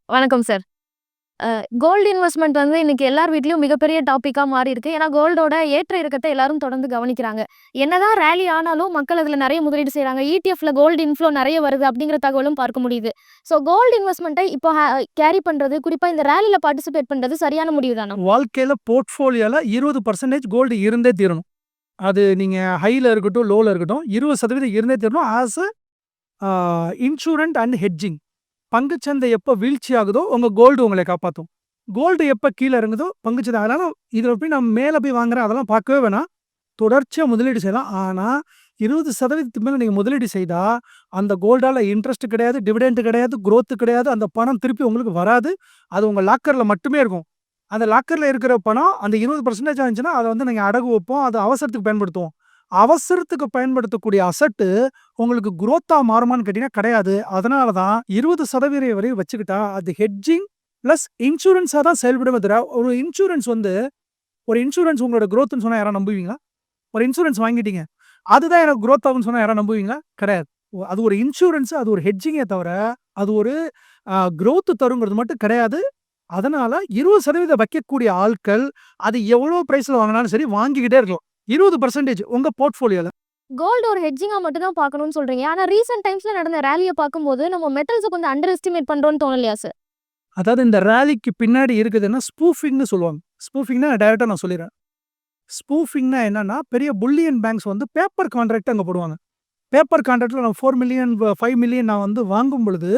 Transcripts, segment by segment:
வணக்கம் sir. Gold investment வந்து இன்னைக்கு எல்லார் வீட்லயும் மிகப்பெரிய டாபிக்கா மாறி இருக்கு. ஏன்னா கோல்டோட ஏற்ற இறக்கத்த எல்லாரும் தொடர்ந்து கவனிக்கிறாங்க. என்னதான் ரேலி ஆனாலும் மக்கள் அதுல நெறைய முதலீடு செய்றாங்க. இடிஎஃப்ல கோல்டு இன்ஃப்ளோ நெறைய வருது அப்படிங்கிற தகவலும் பார்க்க முடியுது. ஸோ கோல்டு இன்வெஸ்ட்மெண்ட்ட இப்போ கேரி பண்றது, குறிப்பா இந்த ரேலில பார்ட்டிசிபேட் பண்றது சரியான முடிவு தானா? வாழ்க்கையில போர்ட்ஃபோலியோல 20% கோல்டு இருந்தே தீரணும். அது நீங்க ஹைல இருக்கட்டும், லோல இருக்கட்டும் 20% இருந்தே தீரணும். As a insurance and hedging. பங்குச்சந்தை எப்ப வீழ்ச்சி ஆகுதோ, உங்க கோல்டு உங்கள காப்பாத்தும். கோல்டு எப்ப கீழ இறங்குதோ, பங்குச்சந்தை அதனால இதுல போய் நான் மேல போய் வாங்குறேன் அதெல்லாம் பார்க்கவே வேணாம். தொடர்ச்சியா முதலீடு செய்யலாம். ஆனா 20% மேல நீங்க முதலீடு செய்தா, அந்த கோல்டால இன்ட்ரெஸ்ட் கிடையாது, டிவிடெண்ட் கிடையாது, குரோத் கிடையாது. அந்த பணம் திருப்பி உங்களுக்கு வராது. அது உங்க லாக்கர்ல மட்டுமே இருக்கும். அந்த லாக்கர்ல இருக்கிற பணம் அந்த 20% ஆச்சுன்னா, அத வந்து நீங்க அடகு வைப்போம். அது அவசரத்துக்கு பயன்படுத்துவோம். அவசரத்துக்கு பயன்படுத்தக்கூடிய அசட்டு உங்களுக்கு குரோத்தா மாறுமான்னு கேட்டீங்கன்னா கிடையாது. அதனால தான் 20% வரை வச்சுக்கிட்டா, அது ஹெட்ஜிங் பிளஸ் இன்சூரன்ஸா தான் செயல்படுமே தவிர, ஒரு இன்சூரன்ஸ் உங்களோட குரோத்ன்னு சொன்னா யாராவது நம்புவீங்களா? ஒரு இன்சூரன்ஸ் வாங்கிட்டீங்க. அதுதான் எனக்கு குரோத் ஆகும்ன்னு சொன்னா யாராவது நம்புவீங்களா? கிடையாது. அது ஒரு இன்சூரன்ஸ், அது ஒரு ஹெட்ஜிங்கே தவிர, அது ஒரு குரோத் தருங்கிறது மட்டும் கிடையாது. அதனால 20% வைக்கக்கூடிய ஆட்கள், அது எவ்வளோ பிரைஸ்ல வாங்குனாலும் சரி வாங்கிக்கிட்டே இருக்கலாம். 20% உங்க போர்ட்ஃபோலியோல. கோல்டு ஒரு ஹெட்ஜிங்கா மட்டும் தான் பார்க்கணும்னு சொல்றீங்க. ஆனா ரீசென்ட் டைம்ஸ்ல நடந்த ரேலிய பார்க்கும்போது நம்ம மெட்டல்ஸ கொஞ்சம் அண்டர் எஸ்டிமேட் பண்றோம்னு தோணலையா சார்? அதாவது இந்த ராலிக்கு பின்னாடி இருக்குதுன்னா ஸ்பூஃபிங்ன்னு சொல்லுவாங்க. ஸ்பூஃபிங்னா டைரக்ட்டா நான் சொல்லிர்றேன். ஸ்பூஃபிங்னா என்னன்னா, பெரிய புல்லியன் பேங்க்ஸ் வந்து பேப்பர் கான்ட்ராக்ட் அங்க போடுவாங்க. பேப்பர் கான்ட்ராக்ட்ல நான் 4 மில்லியன் 5 மில்லியன் நான் வந்து வாங்கும் பொழுது,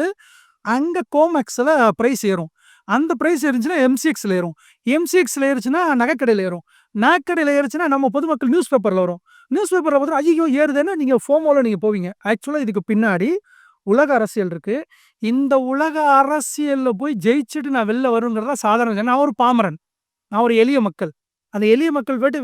அங்க கோமெக்ஸ்ல பிரைஸ் ஏறும். அந்த பிரைஸ் ஏறுச்சுன்னா எம்சிஎக்ஸ்ல ஏறும். எம்சிஎக்ஸ்ல ஏறுச்சுன்னா நகைக்கடையில ஏறும். நகைக்கடையில ஏறுச்சுன்னா நம்ம பொதுமக்கள் நியூஸ் பேப்பர்ல வரும். நியூஸ் பேப்பர்ல பார்த்தா ஐய்யய்யோ! ஏறுதேன்னு நீங்க ஃபோமோல நீங்க போவீங்க. ஆக்சுவலா இதுக்கு பின்னாடி உலக அரசியல் இருக்கு. இந்த உலக அரசியல்ல போய் ஜெயிச்சுட்டு நான் வெளில வருவேங்கிறதெல்லாம் சாதாரண விஷயம். நான் ஒரு பாமரன். நான் ஒரு எளிய மக்கள். அந்த எளிய மக்கள் போயிட்டு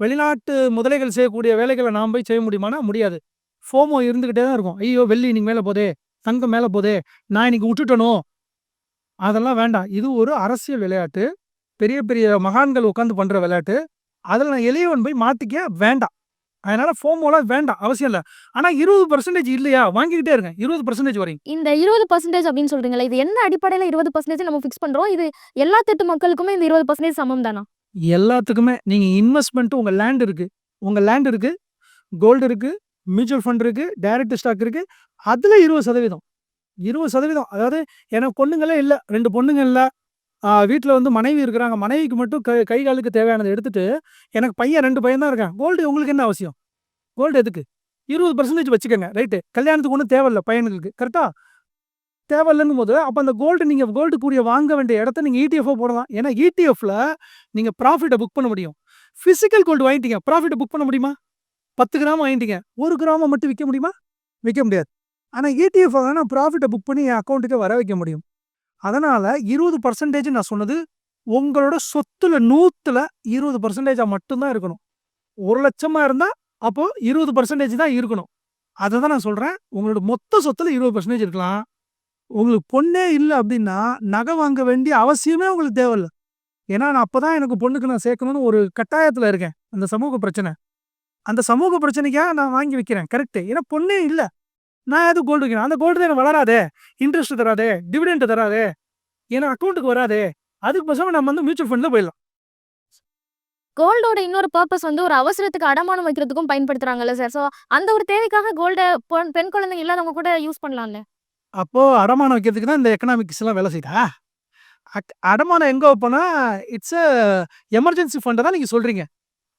வெளிநாட்டு முதலைகள் செய்யக்கூடிய வேலைகள நான் போய் செய்ய முடியுமான்னா முடியாது. ஃபோமோ இருந்துகிட்டே தான் இருக்கும். ஐயோ! வெள்ளி இன்னைக்கு மேல போதே, தங்கம் மேல போதே, நான் இன்னைக்கு உட்டுட்டனோ! அதெல்லாம் வேண்டாம். இது ஒரு அரசியல் விளையாட்டு. பெரிய பெரிய மகான்கள் உட்கார்ந்து பண்ற விளையாட்டு. அதுல நான் எளியவன் போய் மாட்டிக்க வேண்டாம். அதனால ஃபோமோலாம் வேண்டாம். அவசியம் இல்ல. ஆனா 20% இல்லையா? வாங்கிக்கிட்டே இருங்க. 20% வரையும். இந்த 20% அப்படின்னு சொல்றீங்கல்ல, இது என்ன அடிப்படையில 20% நம்ம ஃபிக்ஸ் பண்றோம்? இது எல்லா திட்டு மக்களுக்குமே இந்த 20% சமம் தானா? எல்லாத்துக்குமே நீங்க இன்வெஸ்ட்மென்ட் உங்க லேண்ட் இருக்கு. உங்க லேண்ட் இருக்கு, கோல்டு இருக்கு, மியூச்சுவல் ஃபண்ட் இருக்கு, டைரக்ட் ஸ்டாக் இருக்கு. அதுல 20% 20% அதாவது எனக்கு பொண்ணுங்களே இல்ல. 2 பொண்ணுங்க இல்ல. வீட்ல வந்து மனைவி இருக்கிறாங்க. மனைவிக்கு மட்டும் கை காலுக்கு தேவையானத எடுத்துட்டு, எனக்கு பையன் 2 பையன் தான் இருக்கான். கோல்டு உங்களுக்கு என்ன அவசியம்? கோல்டு எதுக்கு? 20% வச்சுக்கங்க. ரைட்டு. கல்யாணத்துக்கு ஒண்ணும் தேவையில்ல பையனுங்களுக்கு. கரெக்ட்டா? தேவையில்லன்னும்போது, அப்ப அந்த நீங்க கோல்டுக்குரிய வாங்க வேண்டிய இடத்த நீங்க இடிஎஃப்ஆ போடலாம். ஏன்னா இடிஎஃப்ல நீங்க ப்ராஃபிட்ட புக் பண்ண முடியும். பிசிக்கல் கோல்டு வாங்கிட்டீங்க. ப்ராஃபிட்ட புக் பண்ண முடியுமா? 10 கிராம் வாங்கிட்டீங்க. 1 கிராம மட்டும் விக்க முடியுமா? விக்க முடியாது. ஆனா இடிஎஃப் வேணா ப்ராஃபிட்ட புக் பண்ணி என் அக்கவுண்ட்டுக்கு வர வைக்க முடியும். அதனால 20% நான் சொன்னது, உங்களோட சொத்துல 100ல 20% மட்டும் தான் இருக்கணும். 1,00,000 இருந்தா, அப்போ 20% தான் இருக்கணும். அததான் நான் சொல்றேன். உங்களோட மொத்த சொத்துல 20% இருக்கலாம். உங்களுக்கு பொண்ணே இல்ல அப்டின்னா, நகை வாங்க வேண்டிய அவசியமே உங்களுக்கு தேவையில்ல. ஏன்னா, நான் அப்பதான் எனக்கு பொண்ணுக்கு நான் சேர்க்கணும்னு ஒரு கட்டாயத்துல இருக்கேன். அந்த சமூக பிரச்சனை. அந்த சமூக பிரச்சனைக்காக நான் வாங்கி வைக்கிறேன். கரெக்ட்டு. ஏன்னா பொண்ணே இல்ல. நான் எதுக்கு கோல்டு வைக்கணும்? அந்த கோல்டு தான் எனக்கு வளராதே, இன்ட்ரெஸ்ட் தராதே, டிவிடெண்ட் தராதே, ஏன்னா அக்கவுண்ட்டுக்கு வராதே. அதுக்கு பேசாம நம்ம வந்து மியூச்சுவல் ஃபண்ட்ல போயிடலாம். கோல்டோட இன்னொரு பர்ப்பஸ் வந்து ஒரு அவசரத்துக்கு அடமானம் வைக்கிறதுக்கும் பயன்படுத்துறாங்கல்ல சார். ஸோ அந்த ஒரு தேவைக்காக கோல்ட பெண் குழந்தைங்க இல்லாதவங்க கூட யூஸ் பண்ணலாம்ல? அப்போ அடமானம் வைக்கிறதுக்கு தான் இந்த எக்கனாமிக்ஸ்லாம் வேலை செய்யுதா? அடமானம் எங்க வைப்போம்னா, இட்ஸ் அ எமர்ஜென்சி ஃபண்ட தான் நீங்க சொல்றீங்க.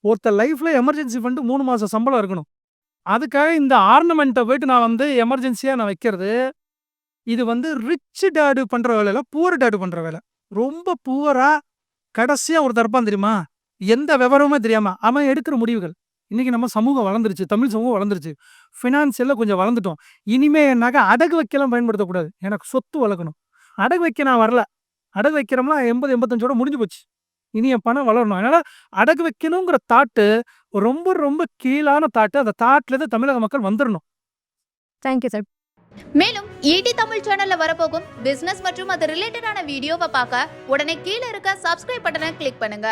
ஒருத்தர் லைஃப்ல எமர்ஜென்சி ஃபண்ட் 3 மாசம் சம்பளம் இருக்கணும். அதுக்காக இந்த ஆர்னமெண்ட்ட போயிட்டு நான் வந்து எமர்ஜென்சியா நான் வைக்கிறது, இது வந்து ரிச் டாட் பண்ற வேலை இல்ல, புவர் டாட் பண்ற வேலை. ரொம்ப புவரா கடைசியா ஒருத்தன் இருப்பான் தெரியுமா? எந்த விவரமுமே தெரியாம அவன் எடுக்கிற முடிவுகள். இன்னைக்கு நம்ம சமூகம் வளர்ந்துருச்சு. தமிழ் சமூகம் வளர்ந்துருச்சு. ஃபினான்சியல்ல கொஞ்சம் வளர்ந்துட்டோம். இனிமே என் நகை அடகு வைக்கலாம் பயன்படுத்தக்கூடாது. எனக்கு சொத்து வளர்க்கணும். அடகு வைக்க நான் வரல. அடகு வைக்கிறோம்னா 80, 85ஓட முடிஞ்சு போச்சு. இனி என் பணம் வளரணும். அதனால அடகு வைக்கணுங்கிற தாட்டு ரொம்ப ரொம்ப கீழான தாட்டு. அந்த தாட்லேருந்து தமிழக மக்கள் வந்துரணும். Thank you sir. மேலும் ஈடி தமிழ் சேனல்ல வரப்போகும் பிசினஸ் மற்றும் அது ரிலேட்டடான வீடியோவை பார்க்க உடனே கீழே இருக்க சப்ஸ்கிரைப் பட்டனை கிளிக் பண்ணுங்க.